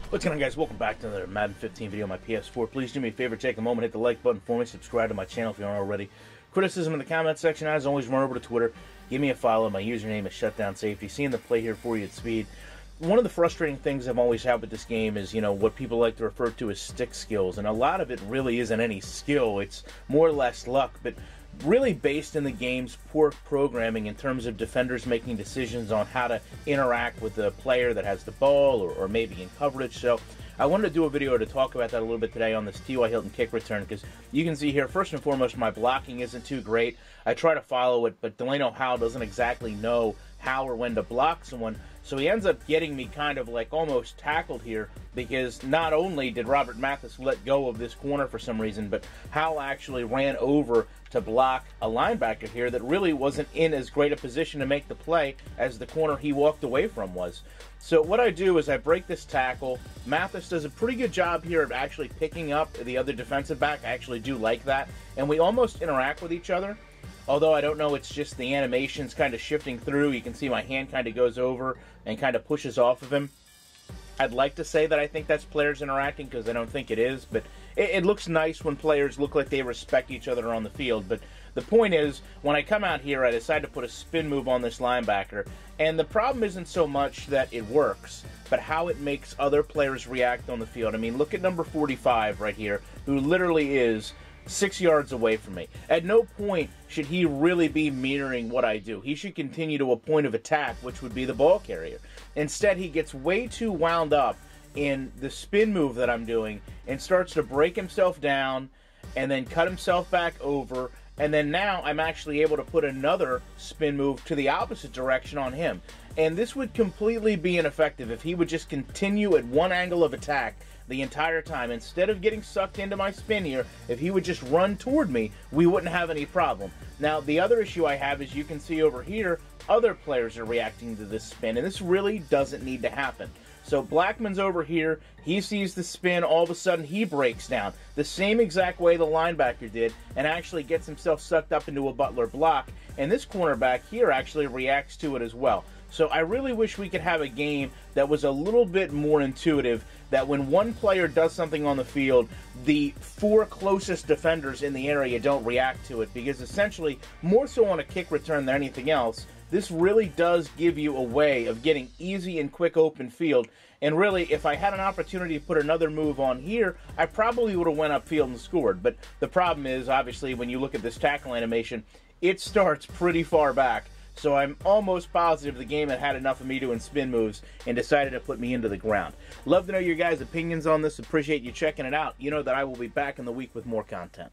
What's going on, guys? Welcome back to another Madden 15 video on my PS4. Please do me a favor, take a moment, hit the like button for me, subscribe to my channel if you aren't already. Criticism in the comment section, as always, run over to Twitter, give me a follow. My username is ShutdownSafety. Seeing the play here for you at speed. One of the frustrating things I've always had with this game is, what people like to refer to as stick skills, and a lot of it really isn't any skill. It's more or less luck, but really based in the game's poor programming in terms of defenders making decisions on how to interact with the player that has the ball or maybe in coverage. So I wanted to do a video to talk about that a little bit today on this T.Y. Hilton kick return, because you can see here, first and foremost, my blocking isn't too great. I try to follow it, but Delano Howell doesn't exactly know how or when to block someone. So he ends up getting me kind of like almost tackled here, because not only did Robert Mathis let go of this corner for some reason, but Howell actually ran over to block a linebacker here that really wasn't in as great a position to make the play as the corner he walked away from was. So what I do is I break this tackle. Mathis does a pretty good job here of actually picking up the other defensive back. I actually do like that. And we almost interact with each other. Although I don't know, it's just the animations kind of shifting through. You can see my hand kind of goes over and kind of pushes off of him. I'd like to say that I think that's players interacting, because I don't think it is, but it looks nice when players look like they respect each other on the field. But the point is, when I come out here, I decide to put a spin move on this linebacker, and the problem isn't so much that it works, but how it makes other players react on the field. I mean, look at number 45 right here, who literally is 6 yards away from me. At no point should he really be mirroring what I do. He should continue to a point of attack, which would be the ball carrier. Instead, he gets way too wound up in the spin move that I'm doing and starts to break himself down and then cut himself back over. And then now I'm actually able to put another spin move to the opposite direction on him. And this would completely be ineffective if he would just continue at one angle of attack the entire time. Instead of getting sucked into my spin here, if he would just run toward me, we wouldn't have any problem. Now, the other issue I have is you can see over here, other players are reacting to this spin, and this really doesn't need to happen. So Blackman's over here, he sees the spin, all of a sudden he breaks down the same exact way the linebacker did and actually gets himself sucked up into a Butler block, and this cornerback here actually reacts to it as well. So I really wish we could have a game that was a little bit more intuitive, that when one player does something on the field, the four closest defenders in the area don't react to it, because essentially, more so on a kick return than anything else, this really does give you a way of getting easy and quick open field. And really, if I had an opportunity to put another move on here, I probably would have went upfield and scored. But the problem is, obviously, when you look at this tackle animation, it starts pretty far back. So I'm almost positive the game had enough of me doing spin moves and decided to put me into the ground. Love to know your guys' opinions on this. Appreciate you checking it out. You know that I will be back in the week with more content.